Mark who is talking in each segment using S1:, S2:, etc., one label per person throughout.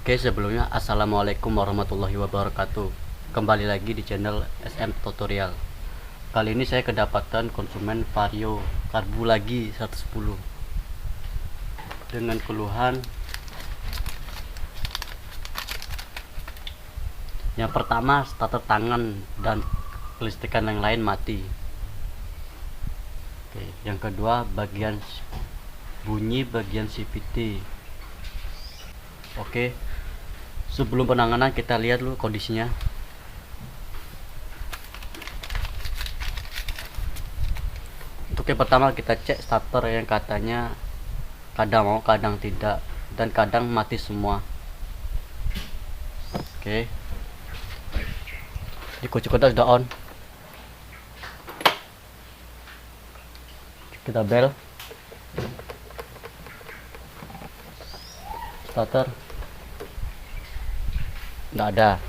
S1: Oke, sebelumnya assalamualaikum warahmatullahi wabarakatuh. Kembali lagi di channel SM Tutorial. Kali ini saya kedapatan konsumen Vario karbu lagi 110 dengan keluhan. Yang pertama, starter tangan dan kelistrikan yang lain mati. Oke, yang kedua, bunyi bagian CVT. Oke, sebelum penanganan kita lihat dulu kondisinya. Untuk yang pertama, kita cek starter yang katanya kadang mau kadang tidak, dan kadang mati semua. Oke, di kunci kontak sudah on. Kita bel starter, nggak ada.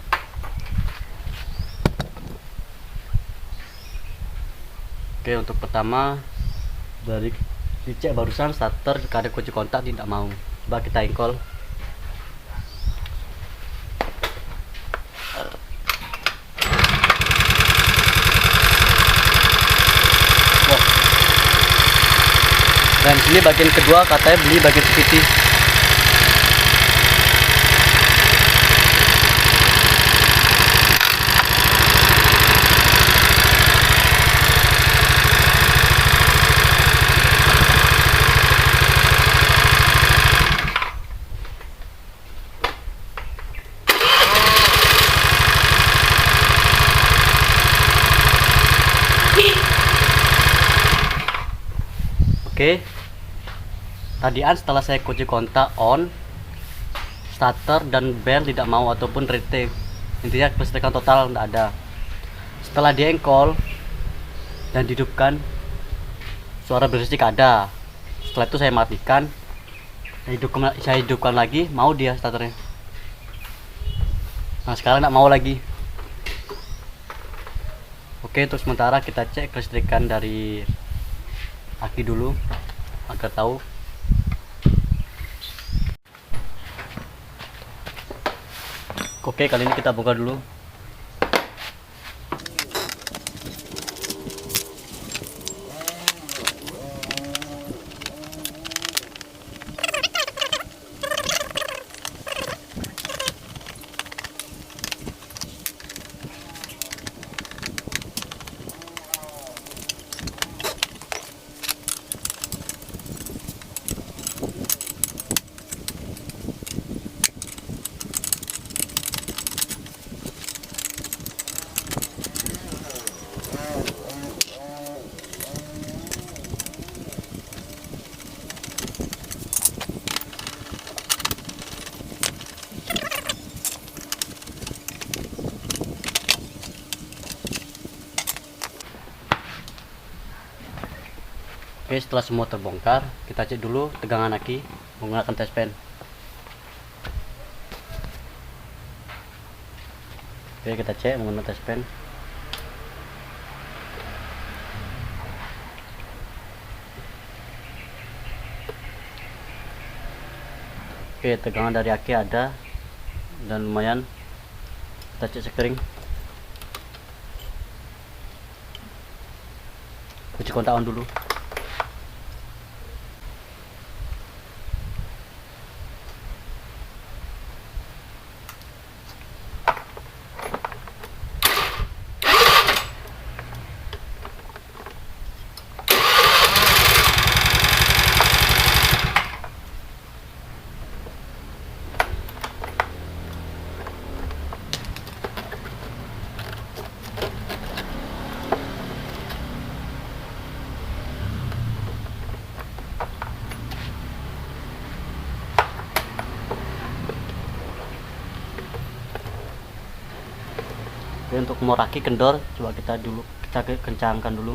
S1: Oke, untuk pertama dari dicek barusan starter ada kunci kontak tidak mau. Coba kita engkol. Oh. Dan sini bagian kedua katanya beli bagian CVT. Oke, tadian setelah saya kunci kontak on, starter dan bel tidak mau ataupun retake. Intinya kelistrikan total tidak ada. Setelah diengkol dan dihidupkan, suara berisik ada. Setelah itu saya matikan, saya hidupkan lagi, mau dia starternya. Nah, sekarang tidak mau lagi. Oke, untuk sementara kita cek kelistrikan dari aki dulu agar tahu. Oke, kali ini kita buka dulu. Oke, setelah semua terbongkar, kita cek dulu tegangan aki menggunakan test pen. Oke, kita cek menggunakan test pen. Oke, tegangan dari aki ada dan lumayan. Kita cek sekering. Kunci kontak on dulu. Oke, untuk moraki kendor, coba kita kencangkan dulu.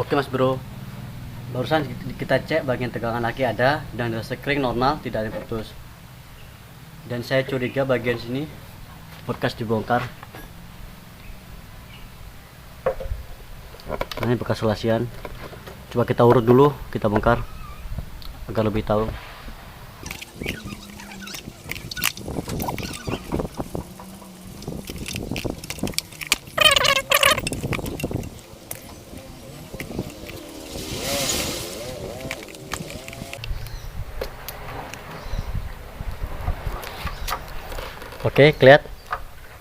S1: Oke Mas Bro, Barusan kita cek bagian tegangan aki ada dan sekring normal, tidak ada yang putus. Dan saya curiga bagian sini bekas dibongkar. Nah, ini bekas selasian. Coba kita urut dulu, kita bongkar agar lebih tahu. Oke, kelihatan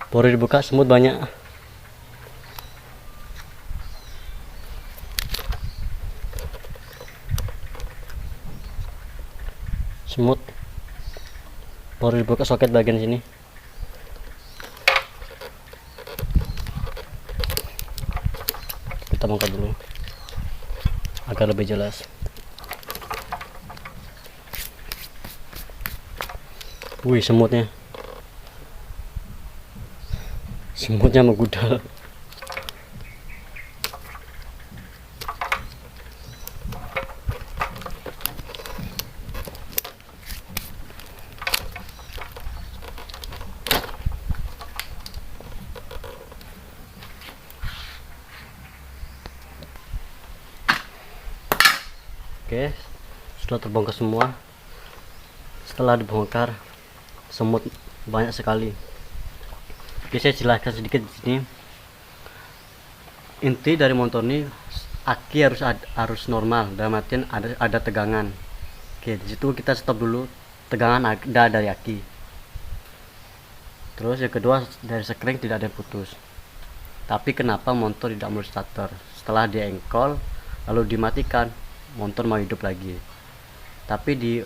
S1: baru dibuka, semut banyak. Semut baru dibuka soket bagian sini. Kita bongkar dulu agar lebih jelas. Wih, semutnya menggudal. Oke, sudah terbongkar semua. Setelah dibongkar, semut banyak sekali. Oke, saya jelaskan sedikit di sini. Inti dari motor ini, aki harus normal, dalam artian ada tegangan. Oke, di situ kita stop dulu, tegangan ada dari aki. Terus yang kedua, dari sekring tidak ada yang putus. Tapi kenapa motor tidak mulai starter? Setelah dia engkol lalu dimatikan, motor mau hidup lagi. Tapi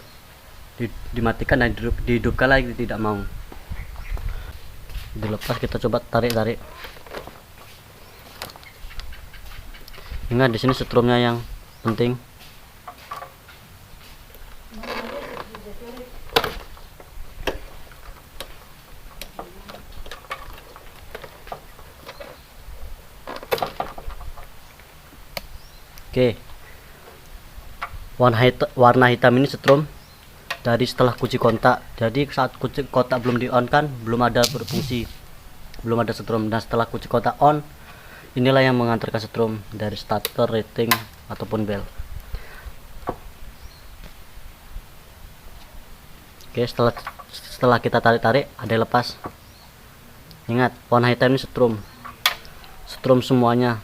S1: dimatikan dan dihidupkan lagi, tidak mau. Dilepas, kita coba tarik. Ingat di sini setrumnya yang penting. Oke, warna hitam ini setrum dari setelah kunci kontak. Jadi saat kunci kontak belum di on kan, belum ada berfungsi, belum ada setrum. Dan setelah kunci kontak on, inilah yang mengantarkan setrum dari starter, rating ataupun bel. Oke, setelah kita tarik ada yang lepas. Ingat, warna hitam ini setrum semuanya.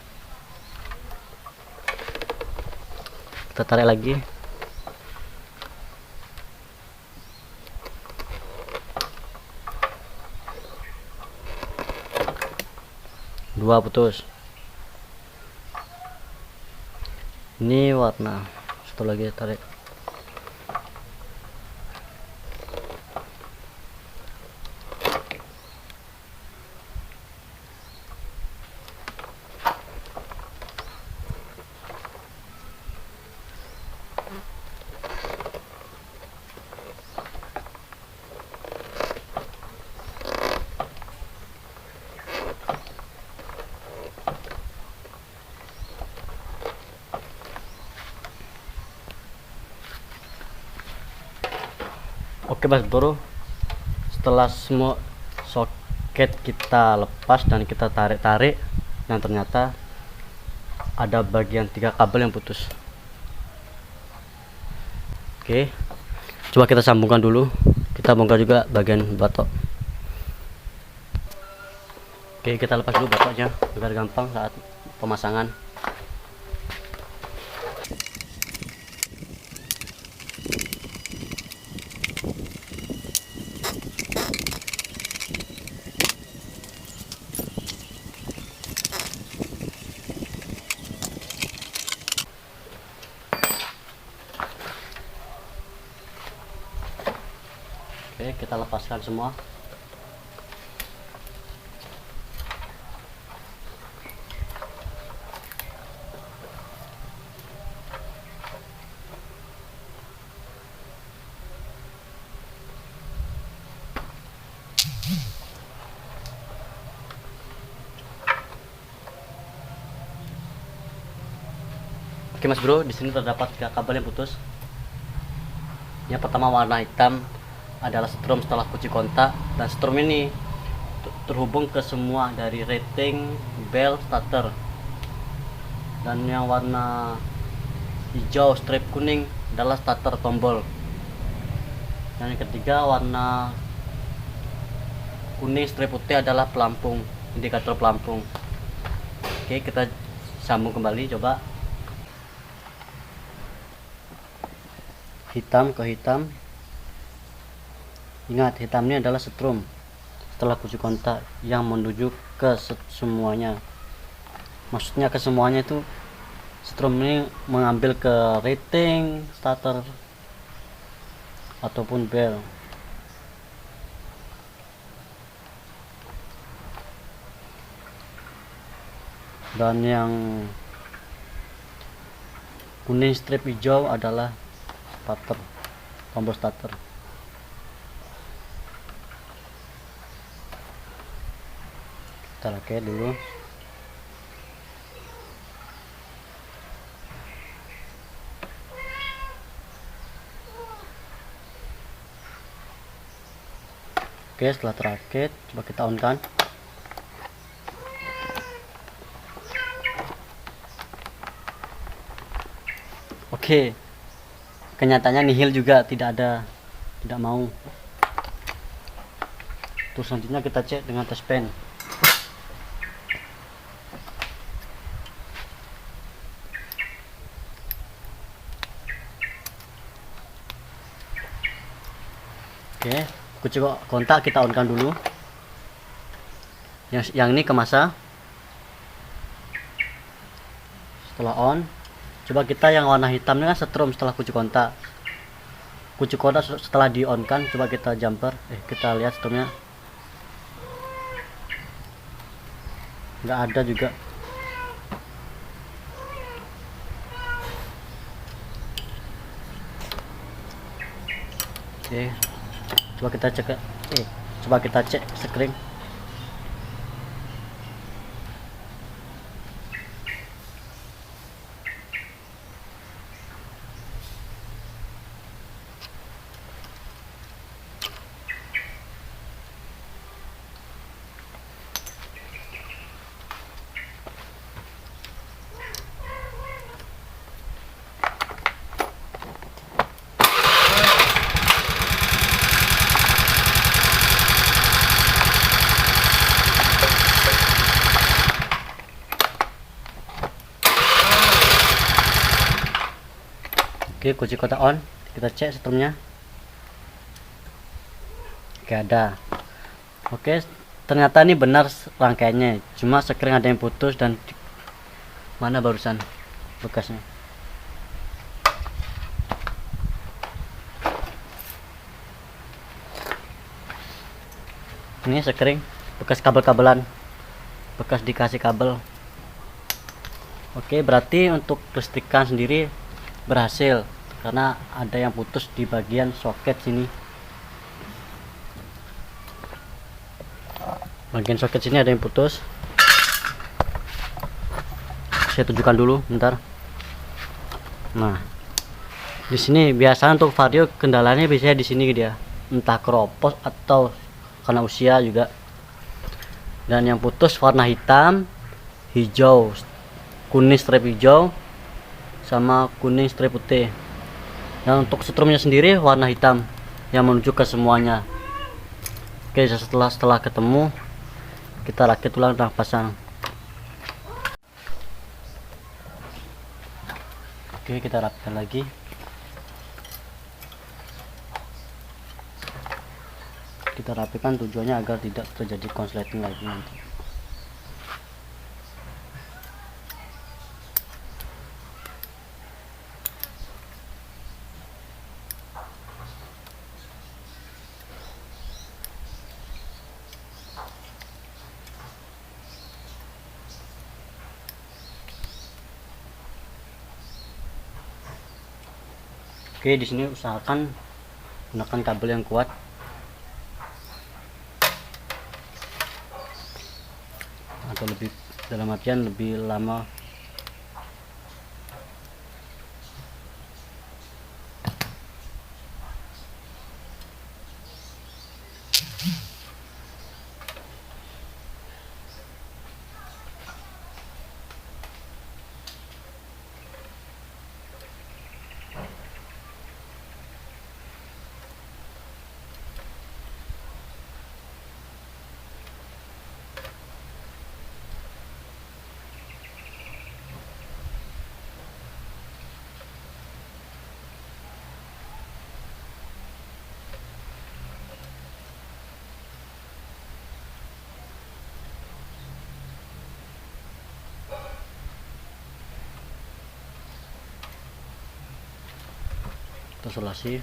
S1: Kita tarik lagi. Dua putus. Ini warna. Satu lagi tarik. Oke Mas Bro, setelah semua soket kita lepas dan kita tarik, dan ternyata ada bagian 3 kabel yang putus. Oke, coba kita sambungkan dulu. Kita bongkar juga bagian batok. Oke, kita lepas dulu batoknya agar gampang saat pemasangan. Oke, kita lepaskan semua. Oke Mas Bro, di sini terdapat 3 kabel yang putus. Yang pertama warna hitam adalah strom setelah kunci kontak, dan strom ini terhubung ke semua dari rating, bel, starter. Dan yang warna hijau strip kuning adalah starter tombol. Dan yang ketiga warna kuning strip putih adalah pelampung, indikator pelampung. Oke, kita sambung kembali, coba. Hitam ke hitam. Ingat, hitam ini adalah strom setelah kunci kontak yang menuju ke semuanya. Maksudnya ke semuanya itu strom ini mengambil ke rating, starter ataupun bel. Dan yang kuning strip hijau adalah starter, tombol starter. Kita pakai dulu. Oke, setelah terakit, coba kita on kan. Oke, kenyataannya nihil juga, tidak ada, tidak mau. Terus selanjutnya kita cek dengan tes pen. Oke, kunci kontak kita on kan dulu. Yang ini ke masa. Setelah on, coba kita yang warna hitam ini kan strom setelah kunci kontak. Kunci kontak setelah di on kan, coba kita jumper. Kita lihat stromnya nggak ada juga. Oke, coba kita cek. Coba kita cek screen. Oke, kunci kontak on, kita cek stromnya. Oke, ada. Oke, ternyata ini benar rangkaiannya, cuma sekring ada yang putus. Dan mana barusan bekasnya. Ini sekring bekas kabel-kabelan, bekas dikasih kabel. Oke, berarti untuk listrikan sendiri berhasil, karena ada yang putus di bagian soket sini. Bagian soket sini ada yang putus. Saya tunjukkan dulu bentar. Nah, di sini biasa untuk vario kendalanya biasanya di sini dia, entah keropos atau karena usia juga. Dan yang putus warna hitam, hijau, kuning strip hijau, sama kuning strip putih. Dan untuk stromnya sendiri warna hitam yang menuju ke semuanya. Oke, setelah ketemu, kita rakit ulang dan pasang. Oke, kita rapikan lagi. Kita rapikan tujuannya agar tidak terjadi konsleting lagi nanti. Oke, di sini usahakan gunakan kabel yang kuat. Atau lebih, dalam artian lebih lama Kita selasi.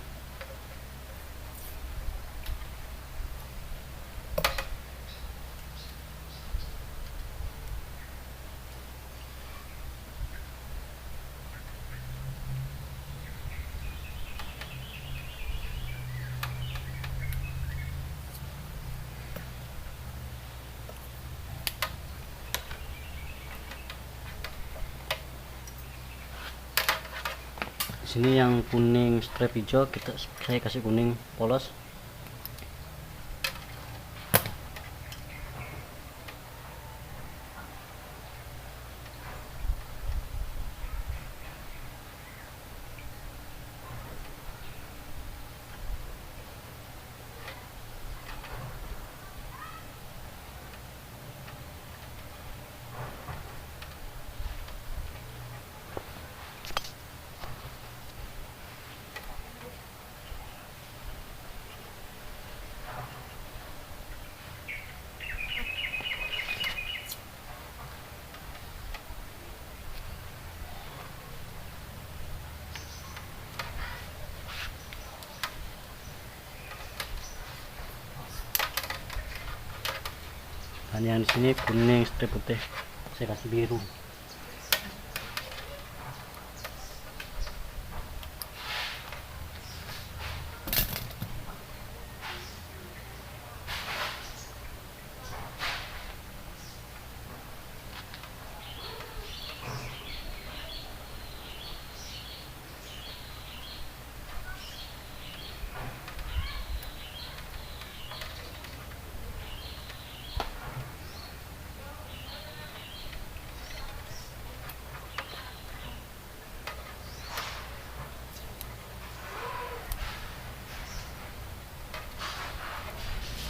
S1: Sini yang kuning strip hijau saya kasih kuning polos. Dan yang di sini kuning strip putih, saya kasih biru.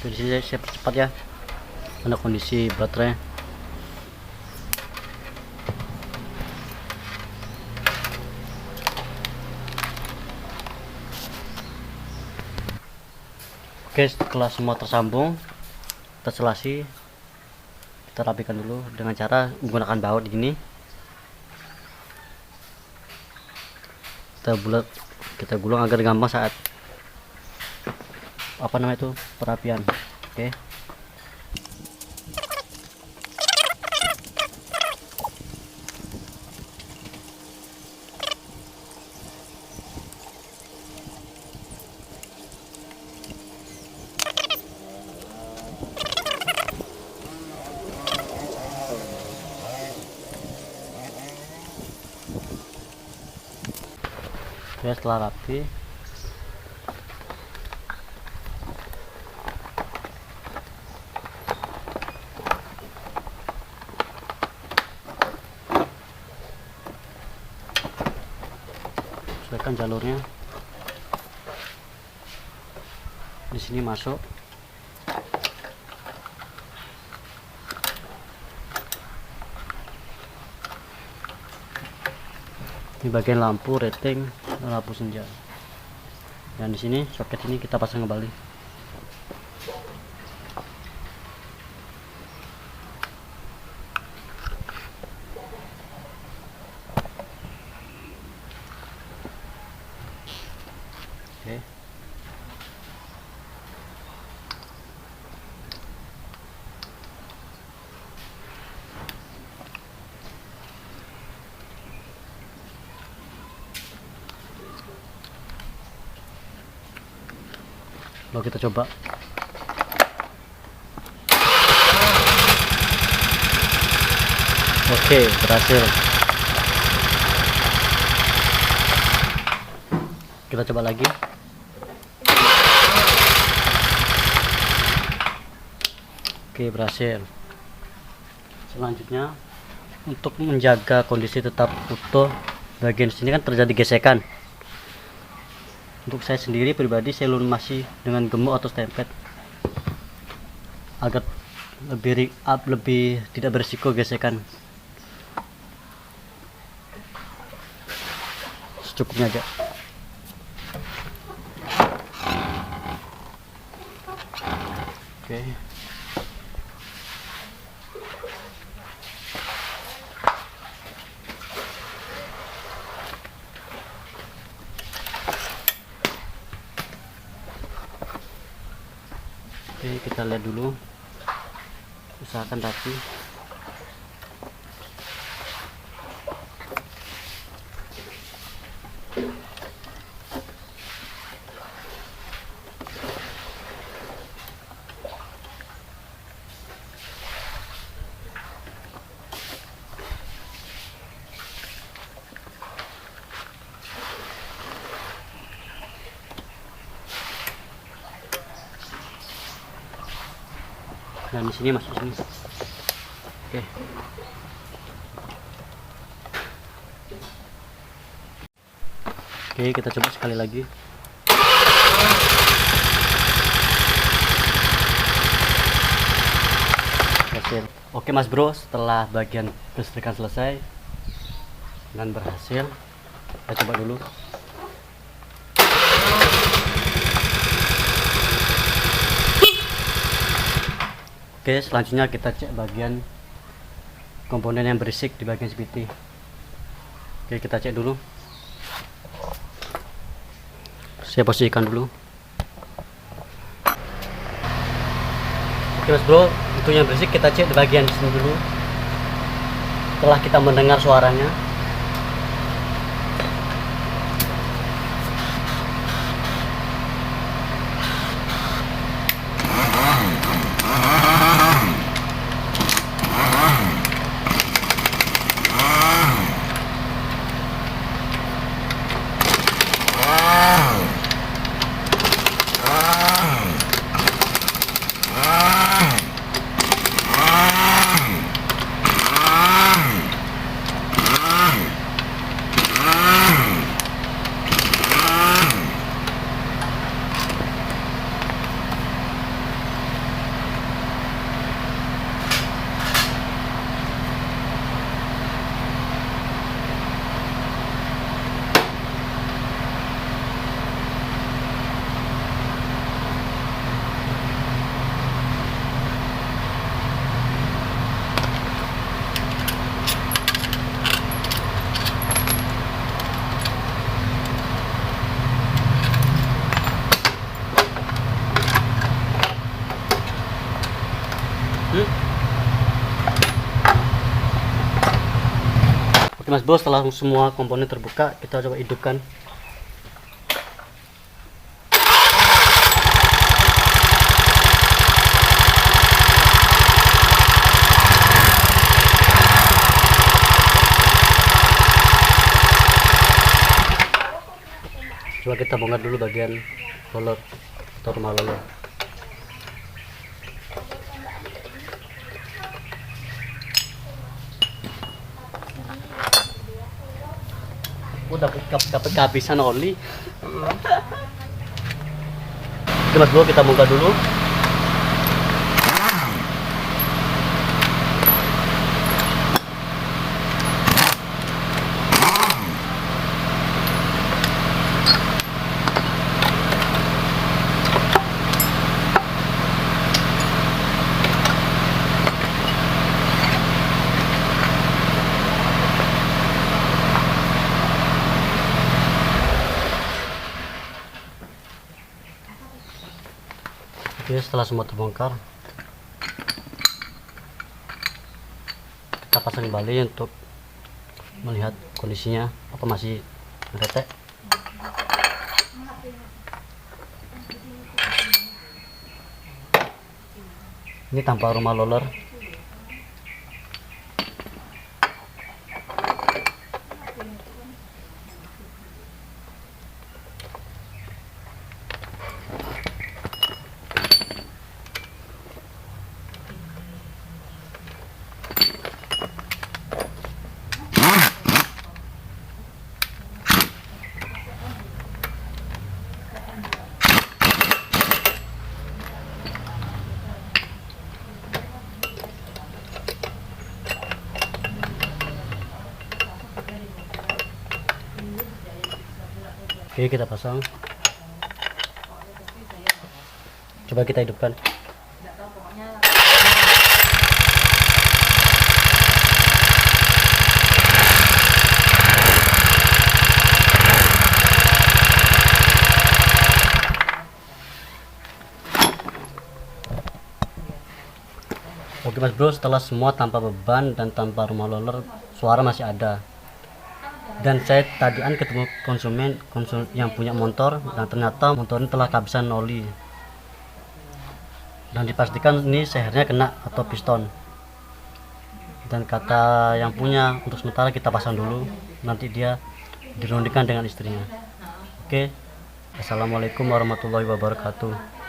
S1: Jadi saya percepat ya, karena kondisi baterai. Oke, setelah semua tersambung, kita selasi, kita rapikan dulu dengan cara menggunakan baut ini. Kita gulung agar gampang saat perapian. Oke. Ya, setelah rapi, sesuaikan jalurnya. Di sini masuk. Ini bagian lampu rating dan lampu senja. Dan di sini soket ini kita pasang kembali. Oke. Lalu kita coba. Oke, berhasil. Kita coba lagi. Oke, berhasil. Selanjutnya, untuk menjaga kondisi tetap utuh, bagian sini kan terjadi gesekan. Untuk saya sendiri pribadi, saya lunasi dengan gemuk atau stempet agar lebih tidak berisiko gesekan. Secukupnya aja. Oke. Oke, kita lihat dulu, usahakan rapi. Dan di sini masuk sini. Oke. Oke, kita coba sekali lagi. Berhasil. Oke Mas Bro, setelah bagian kelistrikan selesai dan berhasil, kita coba dulu. Oke, selanjutnya kita cek bagian komponen yang berisik di bagian CVT. Oke, kita cek dulu. Saya posisikan dulu. Oke Mas Bro, untuk yang berisik kita cek di bagian sini dulu. Setelah kita mendengar suaranya, Oke Mas Bro, setelah semua komponen terbuka, kita coba hidupkan. Coba kita bongkar dulu bagian roller atau rumah roller. Dapat kehabisan oli. Oke Mas Bro, kita bongkar dulu. Oke, setelah semua terbongkar, kita pasang kembali untuk melihat kondisinya apa masih retek. Ini tanpa rumah roller. Oke, kita pasang. Coba kita hidupkan. Oke Mas Bro, setelah semua tanpa beban dan tanpa rumah roller, suara masih ada. Dan saya tadian ketemu konsumen yang punya motor, dan ternyata motornya telah kehabisan oli. Dan dipastikan ini sehernya kena atau piston. Dan kata yang punya, untuk sementara kita pasang dulu, nanti dia dirundingkan dengan istrinya. Oke. Assalamualaikum warahmatullahi wabarakatuh.